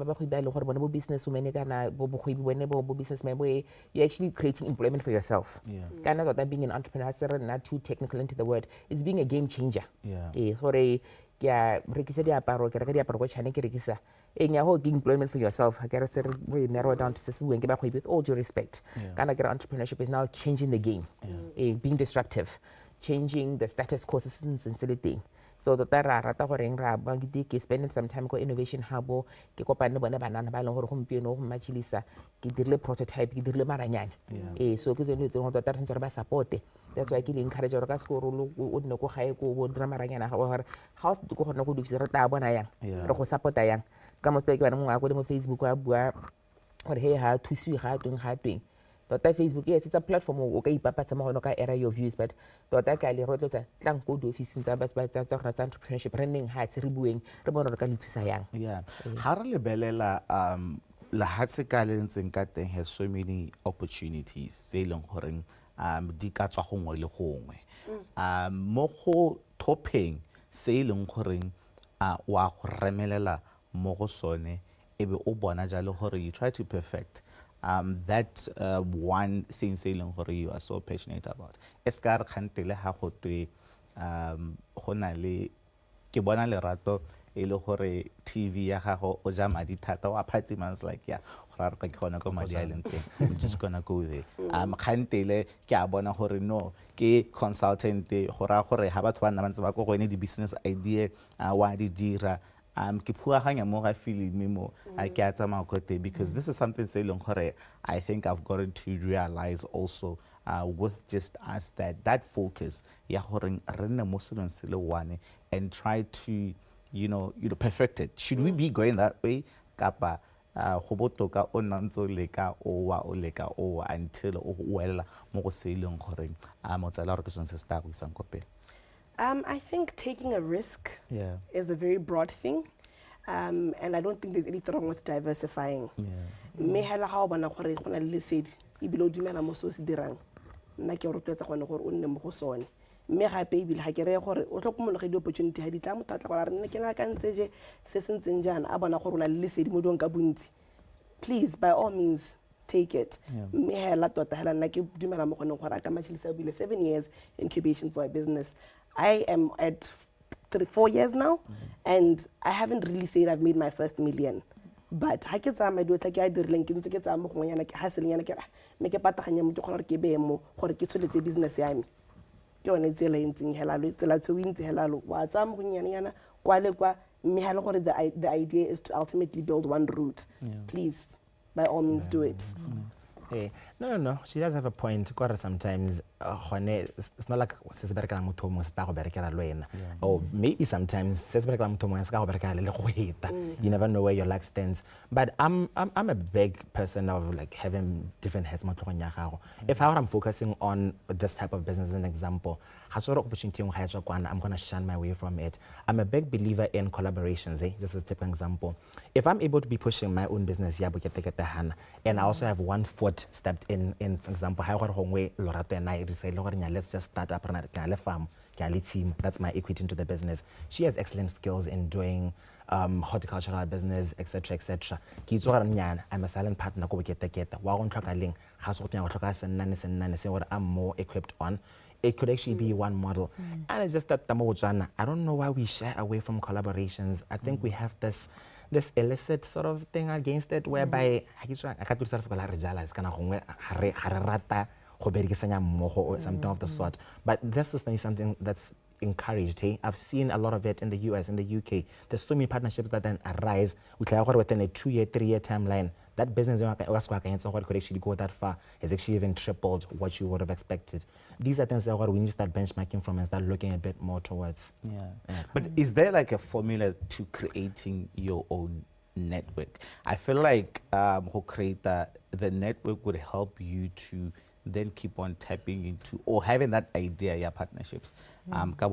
ba ba go ba le gore bona bo business women kana bo bogwebi bone bo businessmen you're actually creating employment for yourself. Kana tota being an entrepreneur not too technical into the word, it's being a game changer. Gore ke a rekisa diaparo ke reka diaparo go tshane ke rekisa eng ya go ke employment for yourself. I get a we narrow down to se bueng ke ba go with all due respect. Kana ke entrepreneurship is now changing the game, being disruptive, changing the status quo since thing. So tota ra rata gore ra ba ke spend some time go innovation hub ke kopane bone banana ba leng gore gompieno go machilisa ke dirile prototype ke dirile maranyane so ke tsone tsone go tota re ba support. That's why ke le encourage gore ka sekolo o nne go gae go bo dira maranyana ga gore ga o go gona go dikisa re tla bona yang re go supporta yang ka mo ke bana mo go mo Facebook a bua gore he ha thusiwe ga tweng tota Facebook yes it's a platform o ka ipapatsa mo gona ka era your views but tota ka le rotlotsa tlang go di office tsa ba tsa entrepreneurship running ha se re bueng re bona re ka le thusa yang ha re lebelela la hatse ka le ntseng ka teng has so many opportunities se leng gore di ka tswa gongwe le gongwe mo go topping se leng gore wa go remelela mo go sone ebe o bona jalo gore you try to perfect that one thing se leng gore you are so passionate about. Eskar khantele ha go twe go na le ke bona lerato e le gore TV ya gago o ja madi thata wa phatsiman's like yeah go ra re ka gona go madi island thing I'm just gonna go there khantele ke a bona gore no ke consultant go ra gore ha batho ba nna bantse ba go go ene di business idea wa di dira ke puaganya mo ga filimi mo ke a tsamaya go te because this is something se leng gore I think I've gotten to realize also with just us that focus ya gore re nne mo selong se le one and try to you know perfect it. Should we be going that way kapa go botoka o nantso leka o leka o until o wela mo go se leng gore mo tsela re ke tsone se sta go isang go pele? I think taking a risk is a very broad thing, and I don't think there's anything wrong with diversifying. Me hela ha o bona gore go na le lesedi e bile o dumela mo so se dirang nna ke rotloetsa gone gore o nne mo go sone me gape e bile ga ke re gore o tlhokomologe di opportunity ha di tla mo tla gore re nne ke na ka ntse je se sentseng jana a bona gore o na le lesedi mo dong ka bontsi, please by all means take it. Me hela tota hela nna ke dumela mo gone gore a ka machilisa bile 7 years incubation for a business. I am at 4 years now, and I haven't really said I've made my first million. But ha ke tsa ma di otla ke a dirileng ke ntse ke tsa mo go nyana ke haselenyana ke me ke pataganya mo ke gore ke bemo gore ke tsoletse business ya me ke one tsela entseng hela lo tsela tso intse hela lo wa tsa mo go nyana kwa le kwa me hela gore the idea is to ultimately build one route. Please by all means do it. Hey, no. She does have a point. Because sometimes, it's not like se berekela motho mo se ta go berekela lwena. Or maybe sometimes se berekela motho mo se ka go berekela le go heta. You never know where your luck stands. But I'm a big person of like having different heads mo tlogong ya gago. If I'm focusing on this type of business as an example, opportunity I'm going to shun my way from it. I'm a big believer in collaborations. This is a typical example. If I'm able to be pushing my own business, and I also have one foot stepped in for example, LORATO and I decided, let's just start up a farm, team. That's my equity into the business. She has excellent skills in doing horticultural business, etc., etc. I'm a silent partner. I'm more equipped on. It could actually be one model. And it's just that I don't know why we shy away from collaborations. I think we have this illicit sort of thing against it whereby or something of the sort. But this is something that's encouraged. Hey? I've seen a lot of it in the US, in the UK. There's so many partnerships that then arise within a 2-year, 3-year timeline. That business could actually go that far, has actually even tripled what you would have expected. These are things that we need to start benchmarking from and start looking a bit more towards. But is there like a formula to creating your own network? I feel like who create the network would help you to then keep on tapping into or having that idea, yeah, partnerships. I think as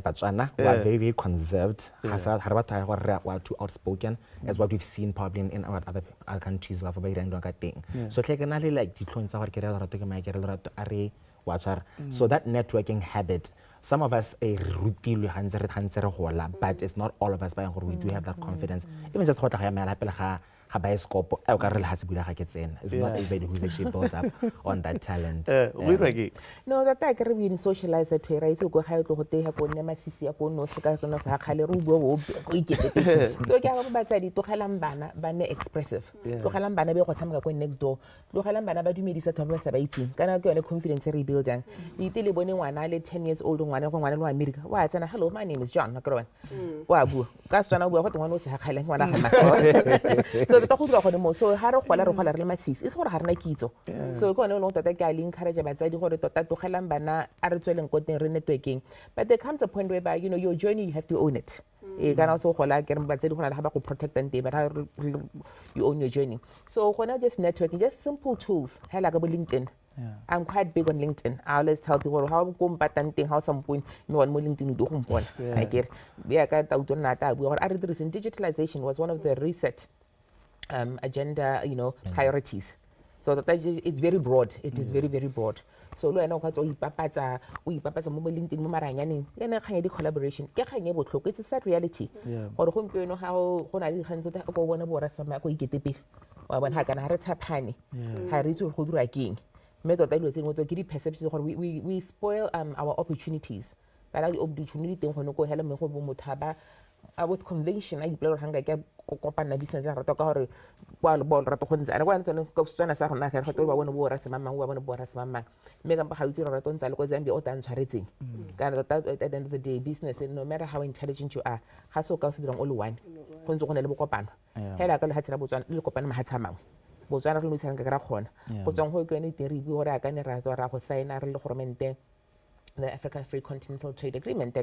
Botswana, we are very, very conserved. Too outspoken, as what we've seen probably in our other countries. So like so that networking habit some of us rutilwe hantse re gola, but it's not all of us we do have that confidence. Even just go tla ga mela pele ga bioscope o ka re le hatse bula ga ke tsena. It's not everybody who's actually built up on that talent. No, that I can be socialize that way, right? So go high to hotel ha go nne masisi ya go no se ka no sa khale re bua go ikete. So ke ga ba tsadi to galang bana ba ne expressive. To galang bana be go tshameka go next door. To galang bana ba dumedisa thoba sa ba itseng. Kana ke yone confidence re building. Ite le bone ngwana le 10 years old ngwana lo America. Wa tsena, hello, my name is John. Nakro. Wa bua. Ka tsana bua go ngwana o se ha khale ngwana ga. So to go dira go mo so ha re gola re le masisi. Is gore ha rena kitso. So go no tota ke a le encourage batsadi gore tota togelang bana a re tsweleng ko teng re networking, but there comes a point whereby your journey you have to own it. Kana so gola ke re batsadi go na ha ba go protect and but you own your journey. So go na just networking, just simple tools hela ka bo LinkedIn. I'm quite big on LinkedIn. I always tell people how go mpatang how some point me on LinkedIn do go mpona. I get ya ka ta utona ta bua gore a re diriseng digitalization was one of the reset agenda, priorities. So that it's very broad. It is very, very broad. So lo ena o ka tso ipapatsa mo LinkedIn mo maranyaneng le ena khanye di collaboration ke khanye botlhoko. It's a sad reality gore gompieno ga go na le dikgang tse go bona bora sama go iketepele wa bona ha kana ha re tshapane ha re itse go dira keng mme tota dilo tse mo to ke di perceptions gore we spoil our opportunities but the opportunity teng go no go hela me go bo mothaba with convention I play hanga ke kopana business ra to ka gore kwa le bol ra to gontsana kwa ntse go tswana sa rona ga go ba bona bo ra se mamang wa bona bo ra se mamang me ka ba ga utsi ra to ntsa le go Zambia o tang tshwaretseng ka at the end of the day business no matter how intelligent you are ga so ka se dirang all one go ntse go ne le bokopano hela ka le hatsela botswana le kopana mahatsa mangwe botswana re lo isang ka ra khona go tsong go ke ne teri bi gore ka ne ra go sign re le gormente the Africa Free Continental Trade Agreement,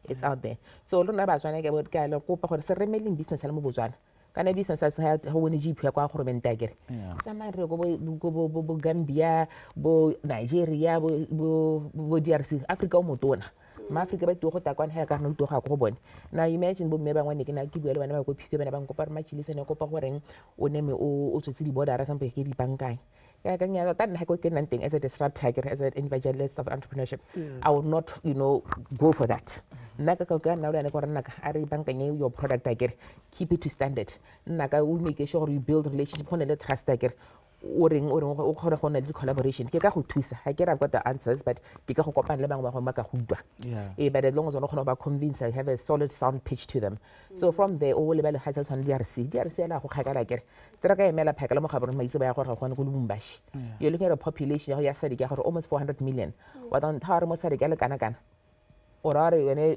it's out there. So, lona ba tswana ke bo ka le kopa gore se remeling business le mo botswana. Kana business sa ha ho ne GP ya kwa gormente akere. Tsamaya re go Gambia, bo Nigeria, bo DRC, Africa o motona. Ma Africa ba go ta kwana ha ka nna to ga go bone. Now imagine bo mme ba ngwane ke na ke buela bana ba go phike bana ba ngopa re ma CHILISA ne kopa goreng o neme o tsetse di border sa mpe ke di bankai. As a disruptor, as an evangelist of entrepreneurship, I would not, go for that. Your product, keep it to standard. Make sure you build relationship, trust, or collaboration. I've got the answers, but but as long as I'm convinced I have a solid sound pitch to them. So from there, all level has on DRC. You're looking at a population almost 400 million. What on or are you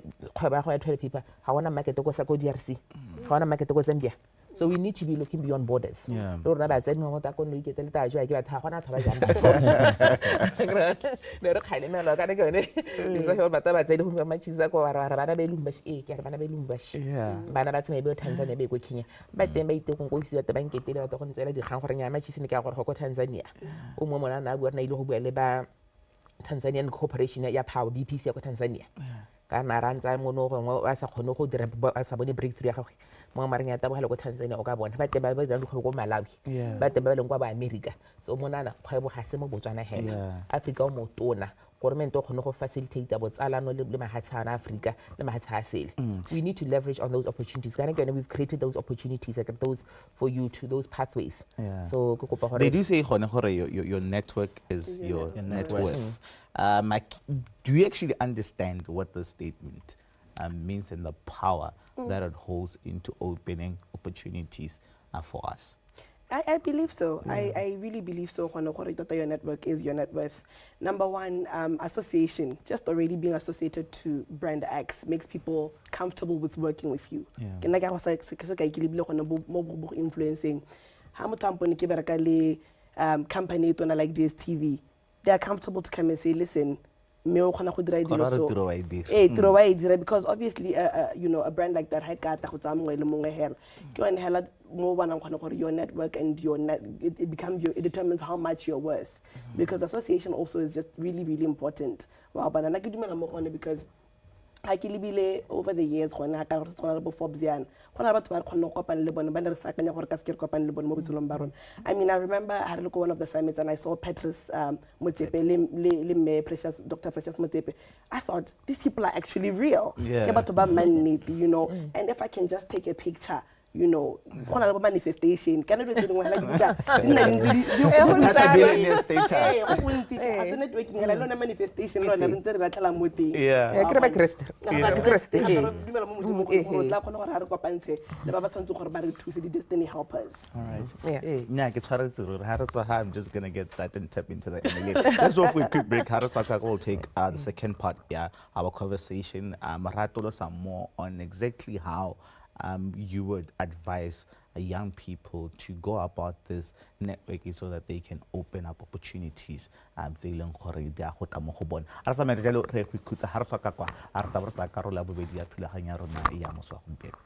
12 people? How want to make it to go DRC? How want to make it to go Zambia? So we need to be looking beyond borders. Lord na ba tsena mo ta ko no iketela ta jwa ke ba tha gona thoba jang ba. Ne re khale melo ka ne ke ne. Ditso ho ba ta ba tsedi go ma tshisa ko ra bana be lumbashi ke re bana be lumbashi. Bana ba tsena be Tanzania be go Kenya. Ba teng ba ite go go isiwa ta banketele ba ta go ntsela dikgang gore nya ma tshise ne ka gore go Tanzania. O mo mona na bua na ile go bua le ba Tanzanian Corporation ya Power BPC ya ko Tanzania. Kana rantsa mo no go a sa khone go dira a sa bone breakthrough ya gagwe. Mo maring ya tabogela go Tanzania o ka bona ba te ba ba go go Malawi ba te ba leng kwa ba America so monana kgwebo ga se mo Botswana hela Africa o mo tona government o khone go facilitate botsalano le mahatsana Africa le mahatsasele. We need to leverage on those opportunities. We've created those opportunities, like those for you to those pathways. So they do say your network is your net worth. Do you actually understand what the statement means and the power that it holds into opening opportunities for us? I believe so. I really believe so. Your network is your net worth. Number one, association. Just already being associated to brand X makes people comfortable with working with you. Influencing. Company like DSTV, they are comfortable to come and say, listen, because obviously a brand like that your network and it becomes it determines how much you're worth, because association also is just really, really important. Wow, but because ha ke lebile over the years gona ha ka re tsona le bo Forbes yana gona batho ba re khona go kopana le bone ba ne re sa kanya gore ka se ke re kopana le bone mo botshelong ba rona. I mean, I remember I had to go one of the summits and I saw Patrice Motsepe le me Precious Dr. Precious Motsepe. I thought these people are actually real. Yeah. Ke batho ba man-made, you know, and if I can just take a picture, you know, gona le manifestation kana do tsengwe la dika touchability status as networking la lona manifestation lona re ntse re batla mo teng ke re ba Kriste dumela mo modimo go tla khona gore ha re kopantse le ba ba tshwantse gore ba re thuse di destiny helpers. All right. Hey, nya ke tshwaretse re ha re tswa ha I'm just going to get that and tap into that in a minute. Let's go for a quick break. Ha re tswa ka go take the second part, our conversation Maratolo some more on exactly how you would advise young people to go about this networking so that they can open up opportunities tse ileng gore di a go ta mo go bona. A re tsamaya jalo re go ikhutsa ha re tswa ka kwa a re tabatsa karolo ya bobedi ya thulaganya ya rona ya moswa gompieno.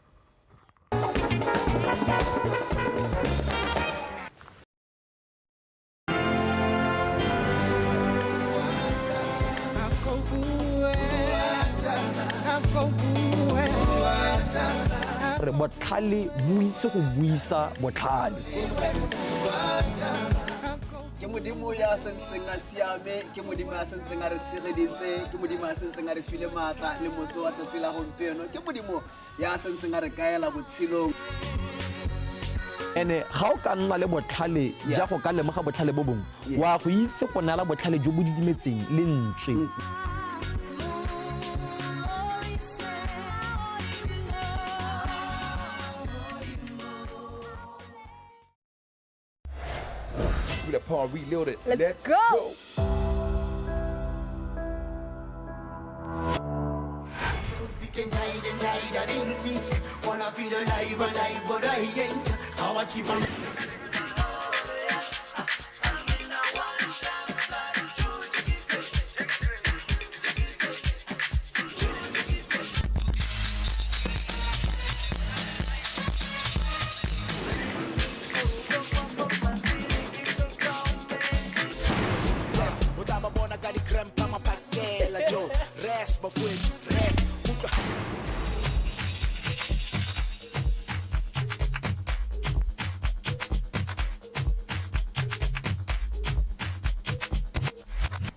re botlhale bo itse go buisa botlhale ke modimo ya sentseng a siame ke modimo ya sentseng a re tshegeditse ke modimo ya sentseng a re file maatla le moso wa tsatsi la gompieno ke modimo ya sentseng a re kaela botshelong ene ga o ka nna le botlhale ja go ka lemoga botlhale bo bongwe wa go itse go nala botlhale jo bo didimetseng le ntswe The part reloaded. Let's go.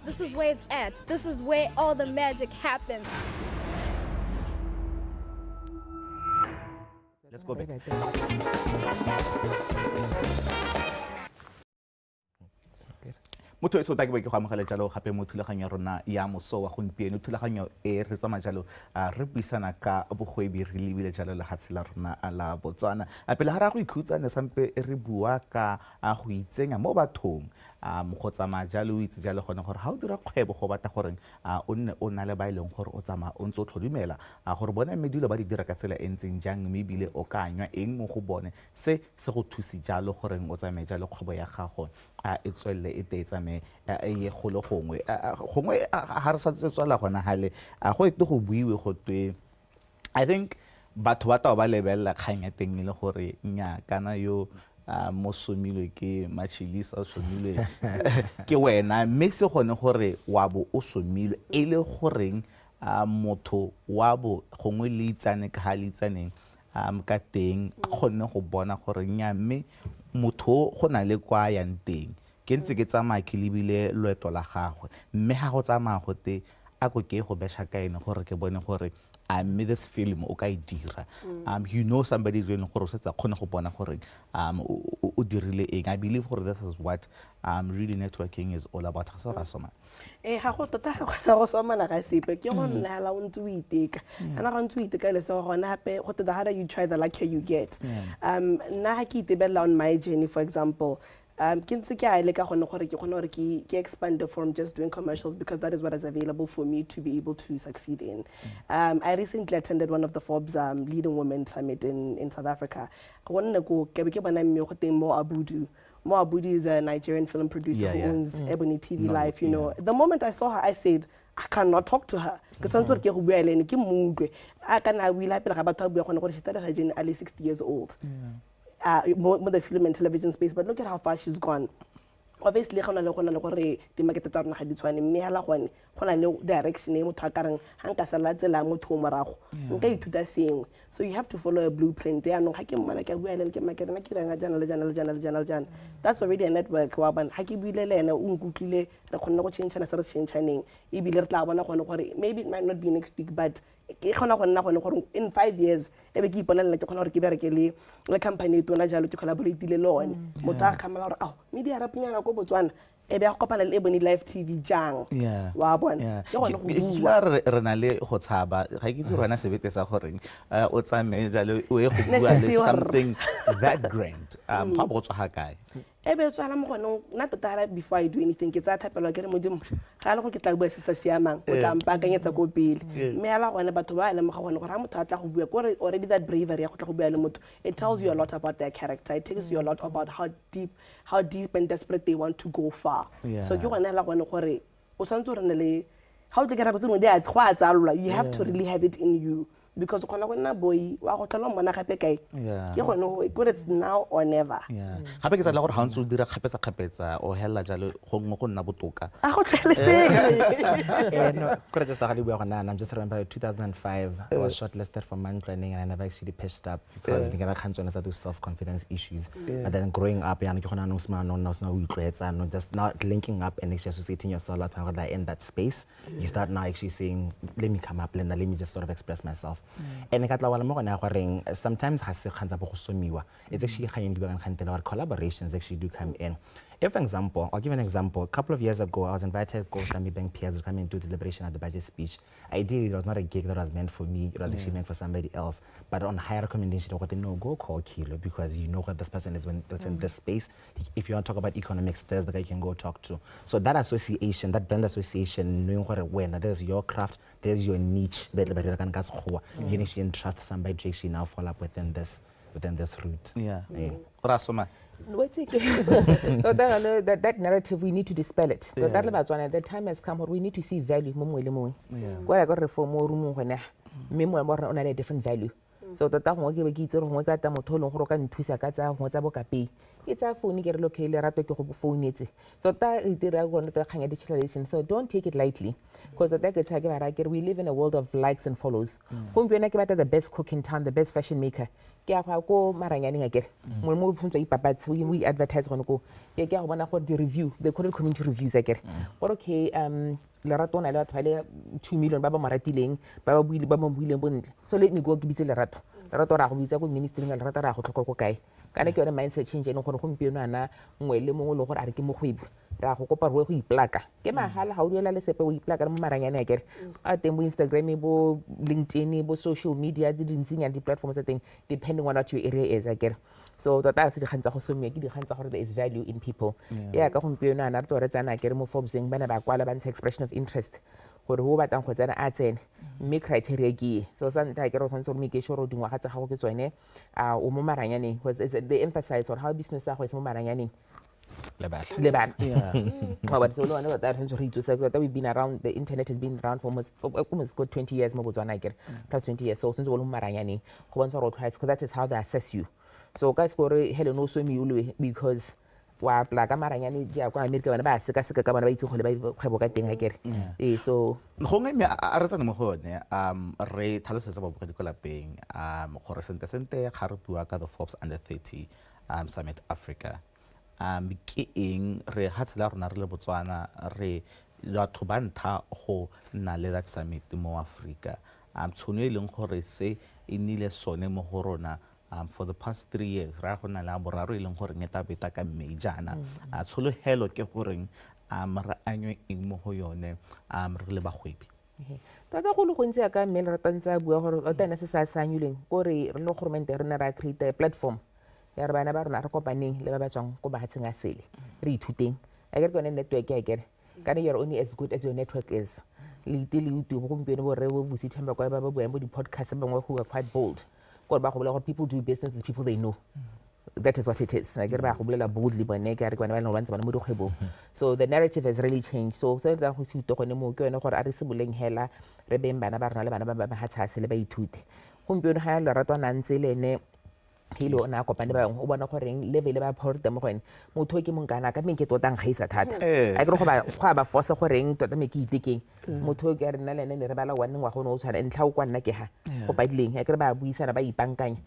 This is where it's at. This is where all the magic happens. Let's go back. Motho so take ke go amogela jalo gape mo thulaganyo rona ya moso wa gompieno thulaganyo e re tsama jalo re buisana ka bogwebi re lebile jalo le hatsela rona la Botswana pele ha ra go ikhutsa ne sampe re bua ka go itsenya mo bathong go tsama jalo o itse jalo gone gore ha o dira kgwebo go batla gore o nne o na le ba ileng gore o tsama o ntse o tlhodumela gore bona medilo ba di dira ka tsela entseng jang mme bile o ka anywa eng mo go bone se go thusi jalo gore o tsamae jalo kgwebo ya gago e tswelle e teetsame ye go le gongwe ha re sa tswela gona hale go ite go buiwe go twe I think batho ba tao ba lebella kgang ya teng le gore nya kana yo mo somilwe ke machilisa o somilwe ke wena mme se gone gore wa bo o somilwe e le goreng motho wa bo gongwe le itsane ka ha le itsaneng ka teng gone go bona gore nya mme motho go na le kwa yang teng ke ntse ke tsamaya ke lebile loeto la gagwe mme ha go tsamaya go te a go ke go besha kaene gore ke bone gore I made this film o ka e dira you know somebody doing gore se tsa khone go bona gore o dirile eng I believe gore this is what really networking is all about so ra soma ha go tota go soma na ga sepe ke go nna la o ntse o iteka ana go ntse o iteka le so gona hape go the harder you try the luckier you get na ha ke itebella on my journey for example ke ntse ke a ile ka gone gore ke gone gore ke expand from just doing commercials because that is what is available for me to be able to succeed in. I recently attended one of the Forbes leading women summit in South Africa. Mo Abudu. Mo Abudu is a Nigerian film producer who owns Ebony TV Live, you know. The moment I saw her, I said, I cannot talk to her. Because she started her journey early 60 years old. More the film and television space, but look at how far she's gone. obviously go na le gore di-market tsa rona ga di tshwane mme hela gone go na le direction e motho a ka reng ga nka sala tsela motho o morago nka ithuta sengwe so you have to follow a blueprint yaanong ga ke mmala ke a bua le ke makerena ke rena jana le jana le jana le jana le jana that's already a network wa bona ga ke buile le ene o nkutlwile re kgonne go change-ana se re change-aneng ebile re tla bona gone gore maybe it might not be next week but ke kgona go nna gone gore in 5 years ebe ke iponela ke kgona gore ke bereke le company e tona jalo ke collaborate le lone motho a khamela gore media rapinyana ko Botswana ebe a kopana le ebony live TV jang wa bona ke gone go bua re na le go tshaba ga ke itse rona sebete sa gore o tsamaye jalo o e go bua le something that grand ga bo tswa ga kae ebe tswala mo gone nna tota before I do anything ke tsa thapelwa ke re modimo ga le go ke tla bua se sa siamang o tla mpakanyetsa ko pele mme ala gone batho ba le mo ga gone gore ha motho a tla go bua gore already that bravery ya go tla go bua le motho it tells you a lot about their character it tells you a lot about how deep and desperate they want to go far so ke gone ala gone gore o santse re ne le how to get up to dia tshwa tsalwa you have to really have it in you because kona go nna boy wa go tlola mona gape kae ke gone go it's now or never gape ke sa le gore ha ntse o dira kgapetsa o hella jalo go nna botoka a go tlhalesega no kore just ga le bua gona I'm just remember 2005 I was shortlisted for man planning and I never actually pitched up because ngara khantsona tsa those self confidence issues and then growing up yana ke gona no sma no o itlwetsa no just not linking up and actually associating yourself with in that space you start now actually saying let me come up let me just sort of express myself and ka tla wala mo gona goreng sometimes ga se khantsa bo go somiwa it's actually khanyeng di ba khantela gore collaborations actually do come in. If for example, I'll give an example. A couple of years ago, I was invited to Stanley Bank peers to come and do deliberation at the budget speech. Ideally, it was not a gig that was meant for me. It was actually meant for somebody else. But on high recommendation, I got to know, go call Chilo because you know what this person is that's in this space. If you want to talk about economics, there's the guy you can go talk to. So that association, that brand association, knowing when there's your craft, there's your niche, you can actually entrust somebody to actually now follow up within this route. Rasoma. What's it? So that narrative, we need to dispel it. So the time has come where we need to see value. Where I got reform more room when on a different value. So that one give a guitar when got them told on Horokan Twisakata, what's a boca pay. It's a phone get local rato phone it. So that is the one that kind of digitalization. So don't take it lightly. Because we live in a world of likes and follows. Whom we are the best cook in town, the best fashion maker. We advertise on go. The review, the community reviews again. But okay, LORATO na 2 million baba maratiling, baba William. So let me go give it LORATO. LORATO ra go bitsa go ministry ngal LORATO ra go tlhoko go kae. Kana ke yone mindset change eno gore gompieno ana ngwe le mongwe le gore a re ke mogwebi. Ra go kopa re go iplaka. Ke mahala ha o diela le sepe o iplaka mo maranyane a kere. A teng bo Instagram bo LinkedIn bo social media di dintsinya di platforms tsa teng depending on what your area is a kere. So tota se di gantsa go somia ke di gantsa gore there is value in people. Yeah ka gompieno ana re tore tsana kere mo FORBESeng bana ba kwala ba ntsha expression of interest. Gore ho batlang go tsena a tsene mme criteria ke so sa nta ke re tshwanetse gore make sure dingwa ga tsa gago ke tsone o mo maranyaneng because they emphasize on how business sa go is mo maranyaneng lebala but so lo that we've been around the internet has been around for almost 20 years mo Botswana ke plus 20 years so since o lo maranyaneng go bontsha gore because that is how they assess you so guys gore Helen no so me because wa plaka maranyane dia kwa America bana ba seka ka bana ba itse gole ba kgwebo ka teng a kere so gongwe me a re tsana mo gone re tlhalosetsa ba bogedi ko lapeng gore sente ga re bua ka the Forbes Under 30 Summit Africa ke eng re hatsela rona re le Botswana re batho ba ntha go nna le that summit mo Africa tshono e leng gore se inile sone mo go rona for the past 3 years ra go na la boraro e leng gore ngeta beta ka mejana tsholo hello ke gore re anywe eng mo go yone re le bagwebi tota go le go ntse ka mmele re tantsa bua gore o tana se sa sanyuleng gore re le government re na ra create a platform ya re bana ba rona re kopaneng le ba ba tswang go bahatseng a sele re ithuteng a ke re network ya kere kana you're only as good as your network is le YouTube go mpene bo re bo vusi themba kwa ba bua mo di podcast ba ngwe who are quite bold gore ba go bolela gore people do business with people they know that is what it is a ke re ba go bolela boldly bone ke re kwa ba lwantsa bana mo dikgwebo so the narrative has really changed so se tla go se utogone mo ke yone gore a re se boleng hela re beng bana ba rona le bana ba ba hatsa se le ba ithute gompieno ga LORATO na ntse le ne Hilo na kopane ba o bona goreng level ba poverty mo gone motho ke mongana ka ke tota ngaisa thata a ke go ba force goreng tota me ke itekeng motho ke re nna le ne re bala one ngwa go no tshwana ntlha o kwa nna ke ha go badileng a ke re ba buisana ba ipankanya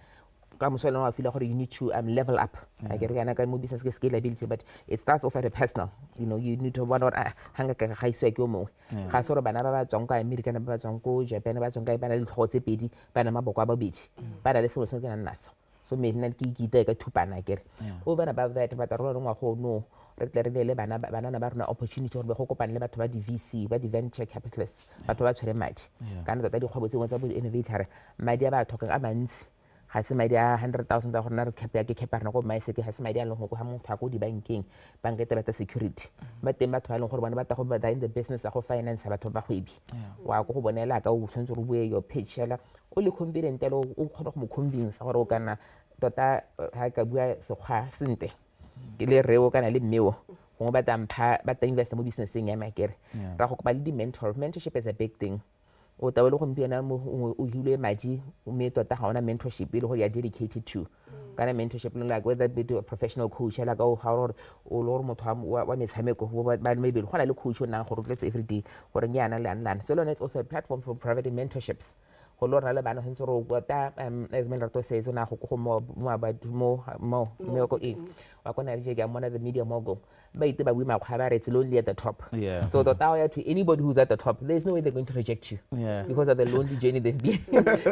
ka moswela wa feel gore you need to level up a ke re kana ka mo business ke scalability but it starts off at a personal you need to one or hanga ka gaiswa ke o mongwe ga se re bana ba ba tswang ka America na ba tswang ko Japan ba tswang ka bana le tlhogo tse pedi bana maboko a babedi bana le selo se ke nna naso so me nna ke ite ka thupana kere over and above that ba taro ngwa go no re tle re le bana ba rena opportunity gore be go kopana le batho ba di VC ba di venture capitalists batho ba tshwere madi kana tota di kgwebo tse tsa bo innovator madi a ba tlhokang a mantsi ga se madi a 100,000 tsa gore na re cap ya ke cap rena go maise ke ga se madi a leng go ha motho a go di bankeng banka e tsa security ba teng batho ba leng gore bona ba ta go ba in the business ya go finance batho ba gwebi wa go bonela ka o tshwantse re bue your pitch yala o le confident lo o kgona go mo convince gore o kana tota ha ka bua sekgwa sente ke le reo kana le mmeo go ba ta invest mo businesseng ya makere ra go ba le di mentorship is a big thing o ta le go mpiana mo o hile madi me tota ga ona mentorship ile go ya dedicated to kana mentorship like whether be to a professional coach like o lo motho wa metshameko ba maybe go na le coach o nang go rotletsa every day gore nyana le anlana so it's also a platform for private mentorships go lora le bana hentse ro bota as Lerato says na go mo ko e wa kona re ga mona the media mogul ba ite ba bua makgwa ba re lonely at the top so the tower to anybody who's at the top there's no way they're going to reject you because of the lonely journey they've been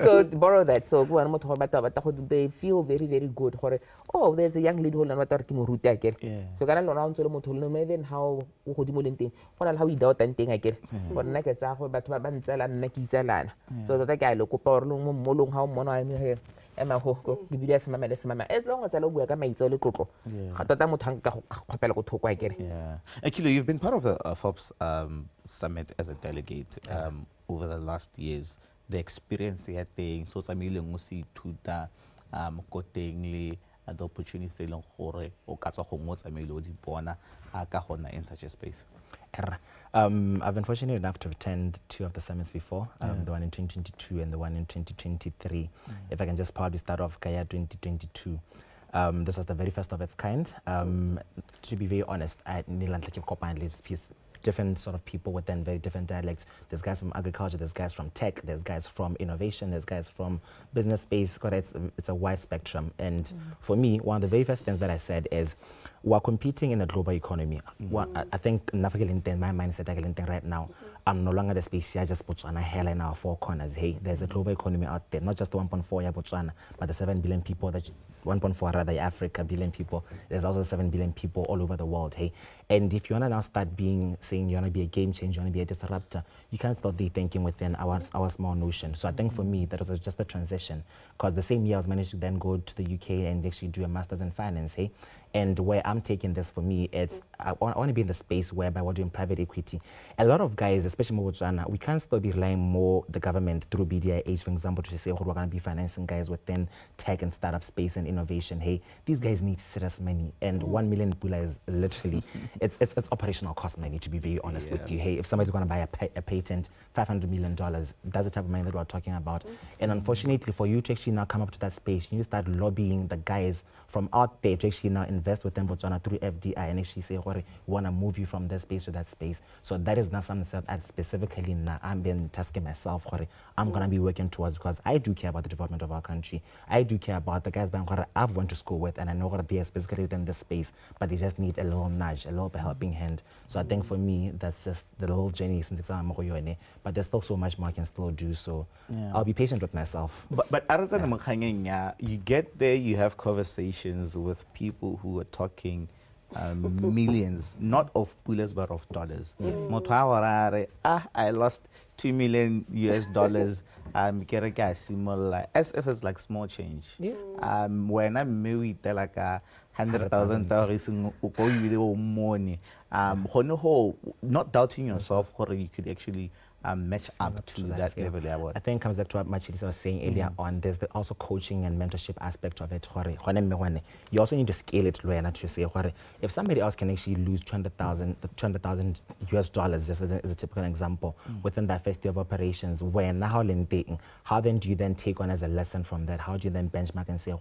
so borrow that so go mo go bata they feel very very good gore oh there's a young lady who na batla ke mo ruta akere so kana lona o ntse le motho le me then how o go di mo lenteng gona le how i doubt teng akere gore nna ke tsa go batho ba ntsela nna ke itselana so tota ke a le kopa gore mo molong ha o mona a me ema go bibidia semama le semama as long as I bua ka maitse le tlotlo ga tota motho a ka go kgopela go thoko akere Actually, you've been part of the FORBES summit as a delegate over the last years. The experience you had there, so samile ngo se ithuta ko teng le the opportunities tse leng gore o ka tswa go ngotsa mele o di bona ka gona in such a space. I've been fortunate enough to attend 2 of the summits before, the one in 2022 and the one in 2023. If I can just probably start off Kaya 2022. This was the very first of its kind. To be very honest, I need like different sort of people within very different dialects. There's guys from agriculture, there's guys from tech, there's guys from innovation, there's guys from business space. It's a wide spectrum. And for me, one of the very first things that I said is, we're competing in a global economy. I think my mindset right now, I'm no longer the space here, just Botswana, HELEN in our 4 corners. Hey, there's a global economy out there, not just the 1.4 yeah, Botswana, but the 7 billion people that 1.4 rather Africa billion people. There's also 7 billion people all over the world. Hey, and if you wanna now start saying you wanna be a game changer, you wanna be a disruptor, you can't start thinking within our small notion. So I think for me that was just a transition, because the same year I was managed to then go to the UK and actually do a master's in finance. Hey. And where I'm taking this, for me, it's I want to be in the space whereby we're doing private equity. A lot of guys, especially in Botswana, we can't still be relying more the government through BDIH, for example, to say, oh, we're going to be financing guys within tech and startup space and innovation. Hey, these guys need serious money. And 1 million pula is literally, it's operational cost money, to be very honest with you. Hey, if somebody's going to buy a patent, $500 million, that's the type of money that we're talking about. And unfortunately, for you to actually now come up to that space, you need to start lobbying the guys from out there to actually now invest within Botswana through FDI and actually say, we want to move you from this space to that space. So that is not something that I specifically now I'm been tasking myself, I'm going to be working towards, because I do care about the development of our country. I do care about the guys I've went to school with, and I know what they are specifically within this space, but they just need a little nudge, a little helping hand. So I think for me, that's just the little journey since but there's still so much more I can still do. So I'll be patient with myself. But you get there, you have conversations with people who are talking millions, not of pulas but of dollars. I lost $2 million US. As if it's like small change. When I'm married, like $100,000 money. Not doubting yourself, you could actually match up to that level. I think it comes back to what Chilisa was saying earlier on. There's also coaching and mentorship aspect of it. You also need to scale it to say, if somebody else can actually lose $200,000 US dollars, just as a typical example, within that first year of operations, how then do you then take on as a lesson from that? How do you then benchmark and say,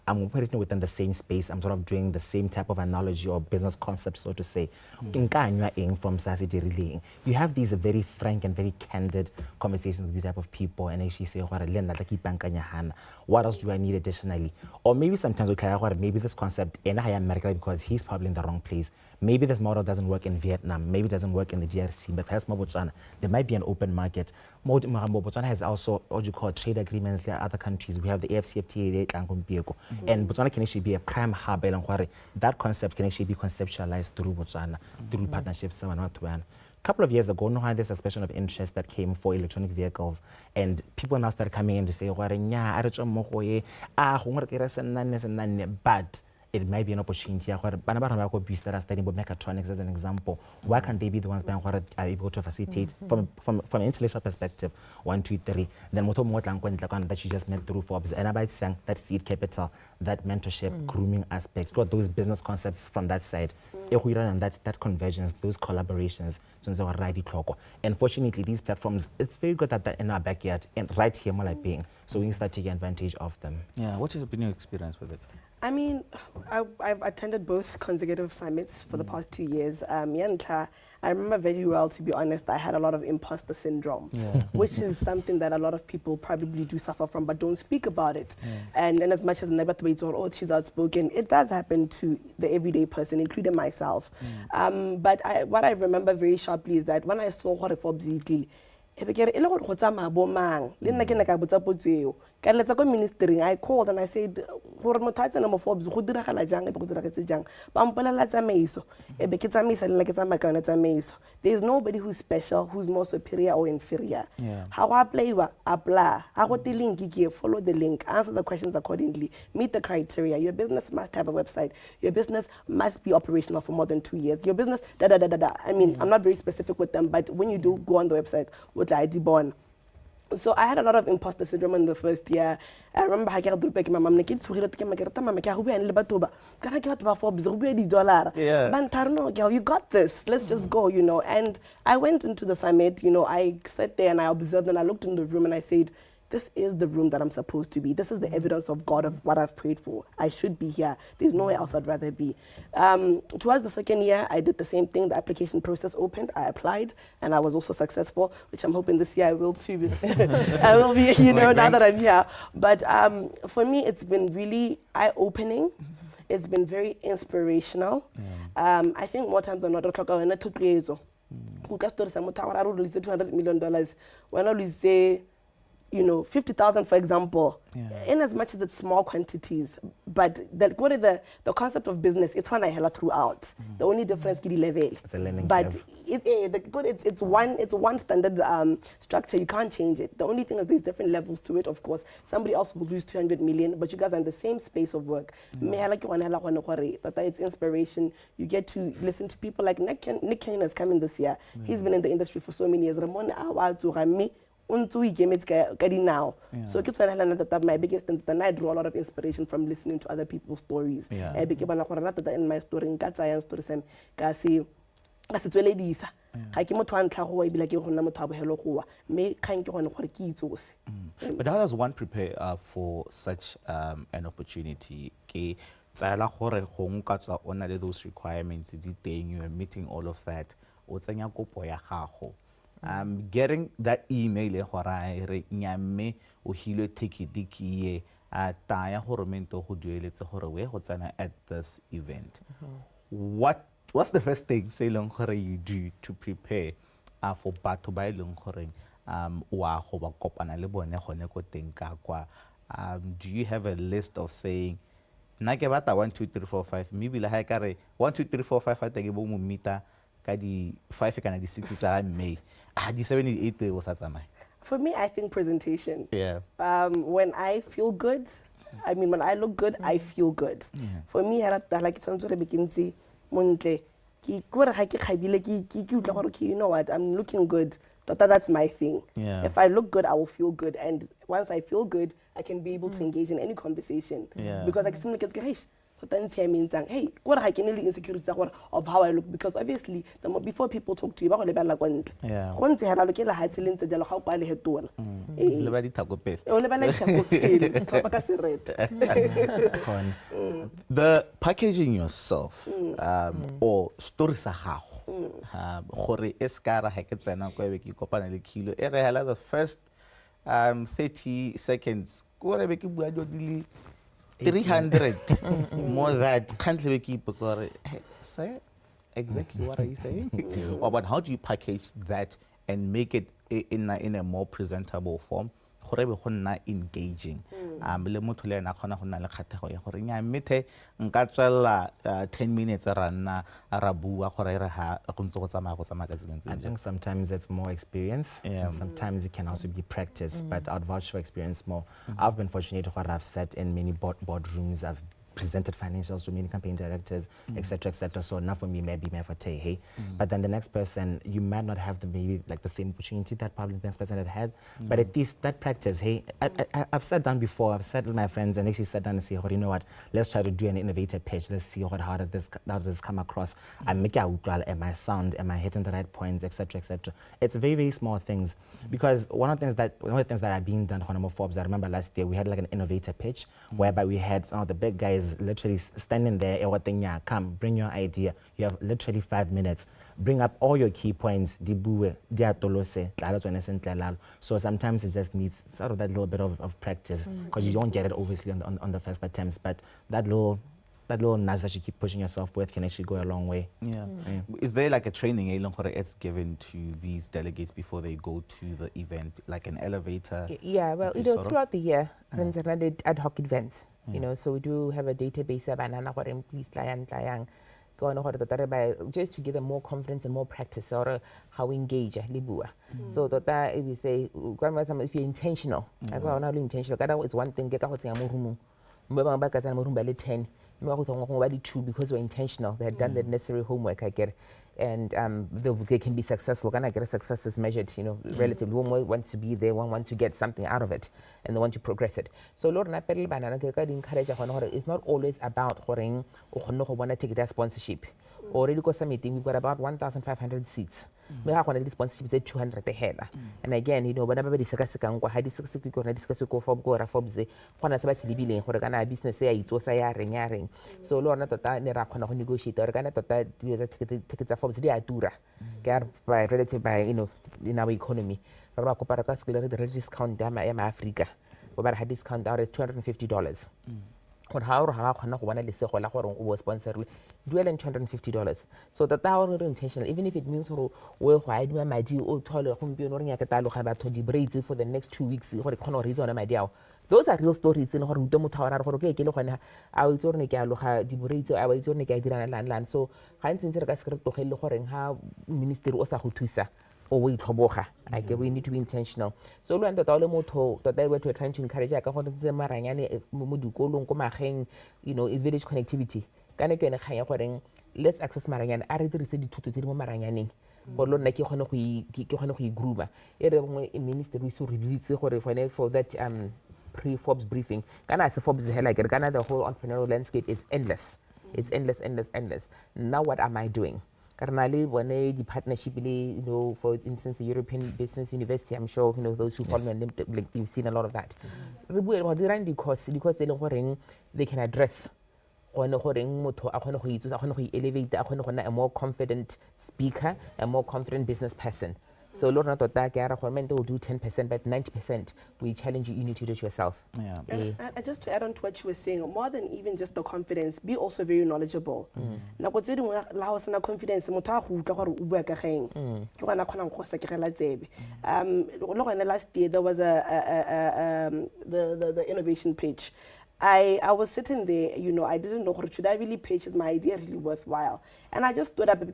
I'm operating within the same space, I'm sort of doing the same type of analogy or business concept, so to say. From Sasi, you have these very frank and very candid conversations with these type of people and actually say, what else do I need additionally? Or maybe sometimes maybe this concept in America because he's probably in the wrong place. Maybe this model doesn't work in Vietnam, maybe it doesn't work in the DRC, but perhaps Botswana, there might be an open market. Botswana has also what you call trade agreements with other countries. We have the AFCFTA, and Botswana can actually be a prime hub. That concept can actually be conceptualized through Botswana, through partnerships. A couple of years ago, there's a expression of interest that came for electronic vehicles, and people now started coming in to say, but it might be an opportunity. That are studying mechatronics as an example. Why can't they be the ones are able to facilitate from an intellectual perspective? 1, 2, 3. Then that you just met through Forbes, and about saying that seed capital, that mentorship, grooming aspect, got those business concepts from that side. And that convergence, those collaborations. And fortunately, these platforms, it's very good that they're in our backyard and right here, so we can start taking advantage of them. Yeah, what has been your experience with it? I mean, I've attended both consecutive summits for the past 2 years. I remember very well, to be honest, I had a lot of imposter syndrome, which is something that a lot of people probably do suffer from, but don't speak about it. And as much as she's outspoken, it does happen to the everyday person, including myself. But what I remember very sharply is that when I saw what Forbes did, I called and I said, Forbes, there's nobody who's special, who's more superior or inferior. How I play, apply. I got the link here, follow the link, answer the questions accordingly, meet the criteria. Your business must have a website. Your business must be operational for more than 2 years. Your business, I mean, I'm not very specific with them, but when you do go on the website, what I did born. So I had a lot of imposter syndrome in the first year. I remember I got my mom, you got this, let's just go, you know. And I went into the summit, you know, I sat there and I observed and I looked in the room and I said, this is the room that I'm supposed to be. This is the evidence of God of what I've prayed for. I should be here. There's nowhere else I'd rather be. Towards the second year, I did the same thing. The application process opened. I applied, and I was also successful, which I'm hoping this year I will too. I will be, you know, now that I'm here. But for me, it's been really eye-opening. It's been very inspirational. I think more times than not, $200 million. When I say, you know, 50,000, for example, in as much as it's small quantities, but the concept of business, it's one I hella throughout. The only difference is the level. It's a learning but curve. It's one standard structure. You can't change it. The only thing is there's different levels to it, of course. Somebody else will lose 200 million, but you guys are in the same space of work. It's inspiration. You get to listen to people like Nick Cannon is coming this year. He's been in the industry for so many years. Now. So my biggest thing, and I draw a lot of inspiration from listening to other people's stories. In my story, but how does one prepare for such an opportunity? Those requirements, you are meeting all of that. Getting that email at this event. What's the first thing you do to prepare for batho ba ileng gore wa go ba kopana le bone gone ko teng ka kwa? Do you have a list of saying nna ke bata 1 2 3 4 5 maybe la ha kare 1 2 3 4 5 ate ke bo mo meter ka di 5 kana di 6 tsa May di 7 di 8 was tsamaya? For me, I think presentation. Yeah. When I feel good, I mean, when I look good, I feel good. For me, like it's something you know what, I'm looking good. That's my thing. Yeah. If I look good, I will feel good. And once I feel good, I can be able to engage in any conversation. Yeah. Because I can get hey, means hey, what I can really insecurities of how I look. Because obviously, before people talk to you, yeah. The packaging yourself or story sa gago gore e ska ra ha ke tsena ko ebe ke kopana le Kilo e re hala the first 30 seconds ko re be ke bua dio di 300 more that can't be keep sorry say exactly what are you saying or but how do you package that and make it in a more presentable form gore be go nna engaging le motho le ena khona go nna le kgatlhego ya gore nya methe nka tswela 10 minutes ra nna ra bua gore re ha go ntse go tsamaya go tsamaya ka tseng I think sometimes it's more experience and sometimes it can also be practice but I'd vouch for experience more. I've been fortunate where I've sat in many boardrooms, I've presented financials to many campaign directors, etc., etc. So enough for me, maybe my forte, hey. But then the next person, you might not have maybe like the same opportunity that probably the next person had. But at least that practice, hey, I've sat down before. I've sat with my friends and actually sat down and say, oh, you know what? Let's try to do an innovative pitch. Let's see how does this come across? Am I sound? Am I hitting the right points, etc., etc. It's very, very small things because one of the things that are being done on Forbes. I remember last year we had like an innovative pitch whereby we had some of the big guys literally standing there, come, bring your idea. You have literally 5 minutes. Bring up all your key points. So sometimes it just needs sort of that little bit of practice because you don't get it obviously on the first attempts, but that little nudge that you keep pushing yourself with can actually go a long way. Yeah. Is there like a training it's given to these delegates before they go to the event, like an elevator? Yeah, well, throughout the year, runs ad hoc events. So we do have a database of please just to give them more confidence and more practice or how we engage so that we say if you're intentional, it's one thing because we're intentional. They had done the necessary homework, I get it. And they can be successful. Can I get a success is measured, relatively. One wants to be there, one wants to get something out of it, and they want to progress it. So Lord, it's not always about want to take that sponsorship. Already because meeting, we've got about 1,500 seats. We have one of these sponsorships at 200 a head. And again, whenever we discuss business so Lord negotiate by relative by in our economy. The discount Africa. But discount out is $250. Or how was sponsored dual $250. So that our intention, even if it means why do my deal or taller for the next 2 weeks or the reason on my deal. Those are real stories in Horudomo Tower for okay, I was on a galoha, Diburito, I was on a guy so Heinz in Script to Hell how Minister Osahutusa. Or we need to be intentional. So we that all moto that we're trying to encourage village connectivity. Let's access Maranyan. I read the Maranyaning. But Lord Naki Gruma. Minister we so release for that pre-Forbes briefing. Ghana as a Forbes Ghana, the whole entrepreneurial landscape is endless. It's endless. Now what am I doing? When the partnership, for instance, the European Business University, I'm sure those who follow me, you've seen a lot of that. Because they can address elevate a more confident speaker, a more confident business person. So Lord not that will do 10%, but 90% we challenge you need to do it yourself. Yeah. And just to add on to what you were saying, more than even just the confidence, be also very knowledgeable. Now what's confidence last year there was the innovation pitch. I was sitting there, I didn't know should I really pitch, is my idea really worthwhile? And I just stood up and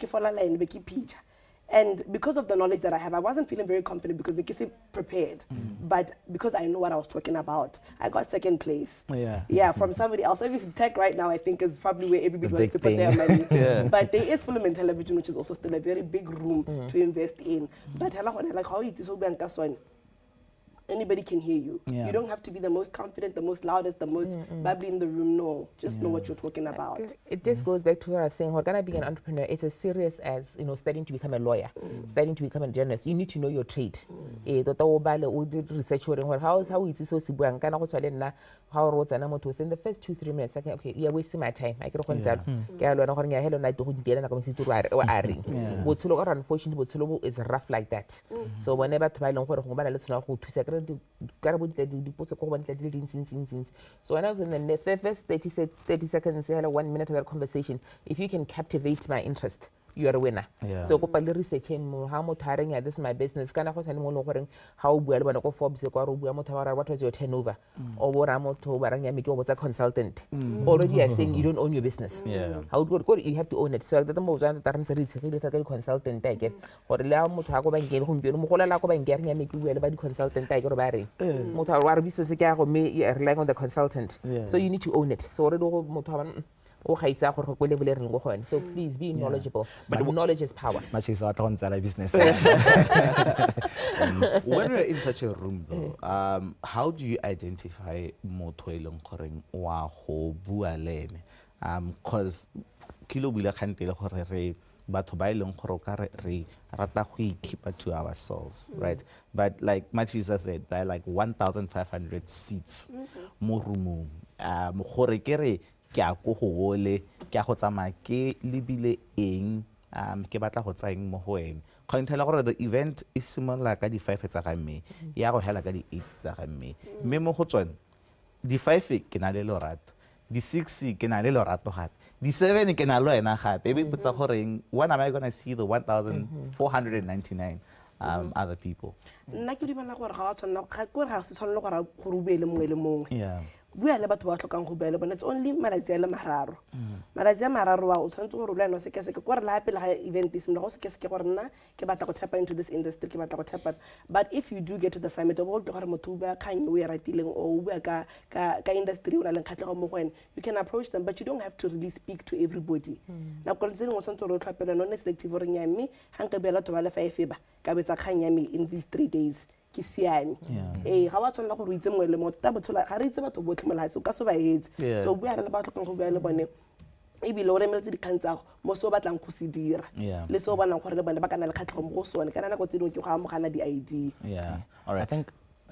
And because of the knowledge that I have, I wasn't feeling very confident because they keep prepared. But because I know what I was talking about, I got second place. Yeah, from somebody else. Obviously, tech right now, I think, is probably where everybody wants to put their money. But there is film and television, which is also still a very big room to invest in. But like how it is so anybody can hear you. You don't have to be the most confident, the most loudest, the most bubbly in the room. No, just know what you're talking about. It just goes back to what I was saying. We're gonna be an entrepreneur. It's as serious as studying to become a lawyer, studying to become a journalist. You need to know your trade. Did research how is it so sibuang kana go tshwale nna how ro tsana motho within the first 2-3 minutes. Like, okay, you're wasting my time. I can go ntsalo. Ke a lwana gore nya hello night go ntela na ka motho o a reng. Botshelo or unfortunately botshelo is rough like that. So whenever batho ba ileng gore go bana le tsona go thusa so when I was in the first 30 seconds, 1 minute of that conversation, if you can captivate my interest, you are a winner. So go pale research how much hiring this is my business. Kana go tshwane mo lo goreng how bua le bana go Forbes go ro bua motho what was your turnover? Or what am to barang ya meke what's a consultant. Already are saying you don't own your business. How good you have to own it. So that mo jana ta rentse re tshegile ta consultant ta ke gore le motho ga go ba ngele go mpieno mo golela go ba ngere ya meke bua le ba di consultant ta ke re ba re motho wa re business ke ya go me relying on the consultant. So you need to own it. So already go motho so please be knowledgeable. But knowledge is power. Business. When we're in such a room though, how do you identify motho e leng goreng wa go bua lene? Cause kilo bula khantele gore re batho ba ileng gore ka re rata go keep it to ourselves, right? But like Machisa said, there are like 1,500 seats mo roomong. Gore ke re ke a go hole ke a go tsama ke libile eng ke batla go tsaeng mo go eng go ntela gore the event is similar ka di 5 tsa ga mme ya go hela ka di 8 tsa ga mme mo go tsone di 5 ke na le lorato di 6 ke na le lorato gape di 7 ke na lo ena gape be botsa gore when am I going to see the 1,499 other people? Nna ke dimana gore ga wa tshwanela ga gore ga se tshwanela gore go rubele mongwe le mongwe. Bua le batho ba tlhokang go bua le bona, it's only malatsi a le mararo. Malatsi a mararo wa o tshwanetse gore le no se ke gore la pele ga event is mo go se ke gore nna ke batla go tap into this industry ke batla go tap. But if you do get to the summit of all the gore motho ba khanye o ya ratileng o bua ka industry o la leng khatlego mo go ene, you can approach them, but you don't have to really speak to everybody. Na go tseng o tshwanetse go tlhapela no selective gore nya mme ha nka bela to ba le 5 ba ka betsa khanya me in these 3 days. Ga wa tshwanela gore o itse mongwe le motho ta botshola ga re itse batho botlhe molatsi o ka so ba etse. So bua le batho go bua le bone ebile o remeletse dikgang tsa go mo se o batlang go se dira le se o bonang gore le bone ba kana le khatlhego mo go sone kana nako tse dingwe ke go amogana di-idea. All right.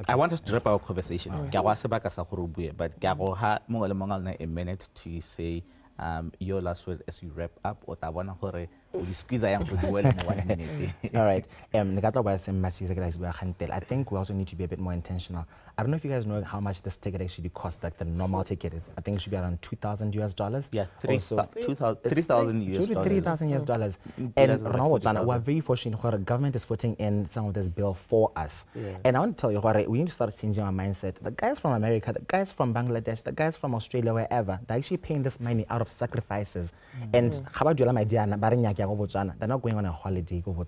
I want us to wrap our conversation. Ke go sebaka sa gore o bue, but ke go ha mongwe le mongwe a minute to say your last word as you wrap up o ta bona gore o di squeeze yang go bua le 1 minute. All right. I think we also need to be a bit more intentional. I don't know if you guys know how much this ticket actually costs, like the normal ticket is. I think it should be around $2,000. Yeah, $3,000 US. And we're very fortunate the government is putting in some of this bill for us. And I want to tell you, we need to start changing our mindset. The guys from America, the guys from Bangladesh, the guys from Australia, wherever, they're actually paying this money out of sacrifices. And they're not going on a holiday. No.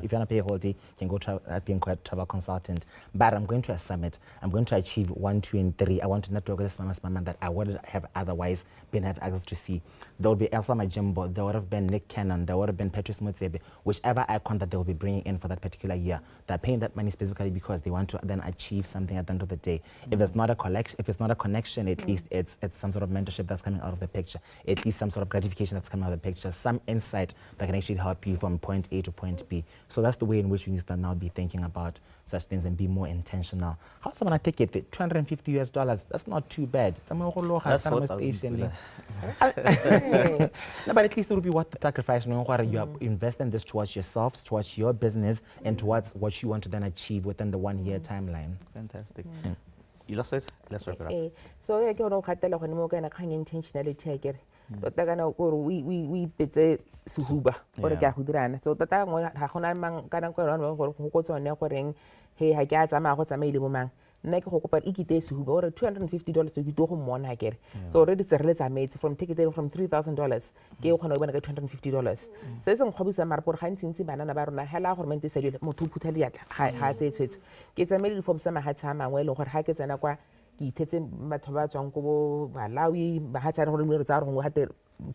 If you want to pay a holiday, you can go being a travel consultant. But I'm going to a summit. I'm going to achieve 1, 2, and 3. I want to network with this mama that I would have otherwise been have access to see. There would be Elsa Majimbo, there would have been Nick Cannon, there would have been Patrice Mutsebe, whichever icon that they will be bringing in for that particular year. They're paying that money specifically because they want to then achieve something at the end of the day. If it's not a collection, if it's not a connection, at least it's some sort of mentorship that's coming out of the picture. At least some sort of gratification that's coming out of the picture. Some insight that can actually help you from point A to point B. So that's the way in which we need to now be thinking about such things and be more intentional. How's someone a ticket? $250 US. That's not too bad. That's $4,000. No, but at least it will be worth the sacrifice. You are investing this towards yourselves, towards your business, and towards what you want to then achieve within the 1 year timeline. Fantastic. Let's wrap it up. So I don't know how to intentionality. We bete suhuba or ga hudrana so tata ngo ha gona mang kana go rona go go tsone go reng he ha ke a tsama go tsamaile mo mang nna ke go kopa ikite sehuba ore $250 ke to go mmona akere so already se re letsa metse from ticket from $3,000 ke go kgona go bona ka $250 se se nkgobisa mara gore gantsi ntsi banana ba rona hela gore mente se dile motho o phutha diatla ha tse tshwetso ke tsamaile di-forms tsa mahatsi a mangwe e leng gore ga ke tsena kwa ke ithetse batho ba tswang ko bo Malawi mahatsi a gore re tsa gore ngwe gate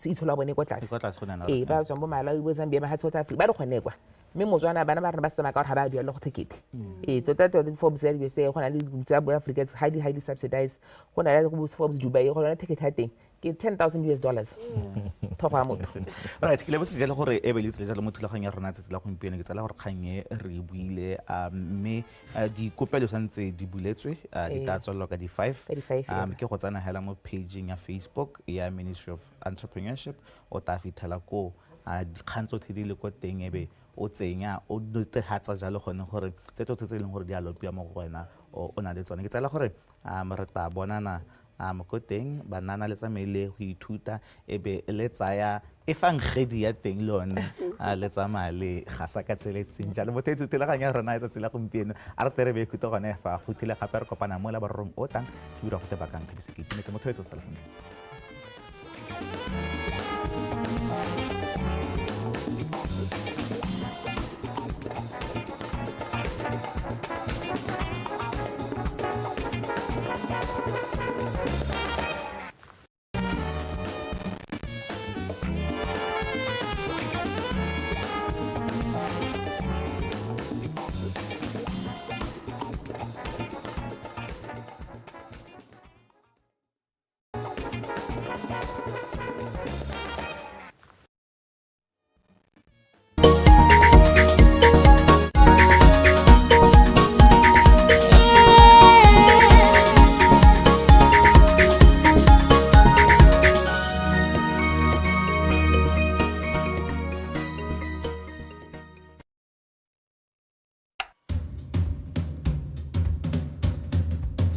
itshola bone kwa tlase ba tswang bo Malawi bo Zambia mahatsi South Africa ba re kgone kwa mme motswana bana ba rena ba tsamaya ka gore ga ba duela go ticket tota Forbes ya USA go na le tsa bo Africa highly subsidized go na le go Forbes Dubai go na le ticket ha teng ke $10,000 thogo ya motho right ke le botse jalo gore e be le tsela mo thulaganya ya rona tsela go impiene ke tsela gore kganye re buile mme dikopelo santse di buletswe di ka tswalwa ka di 5 ke go tsana hela mo pageng ya Facebook ya Ministry of Entrepreneurship o ta fitela ko dikgantso the di le ko teng ebe o tsenya o netehatsa jalo gone gore tse tse leng gore di a lopia mo go wena o na le tsone ke tsela gore re ta bonana mo ko teng banana le tsamaile go ithuta ebe le tsaya e fang gedi ya teng lone le tsamaya le gasa ka tseletseng jalo mo tsetso telaganya rona e tsela gompieno a re tere be khuto gone fa go thile gape re kopana mo la barrong o tang ke dira go te bakang ke se ke itumetse mo thwetso sala sentle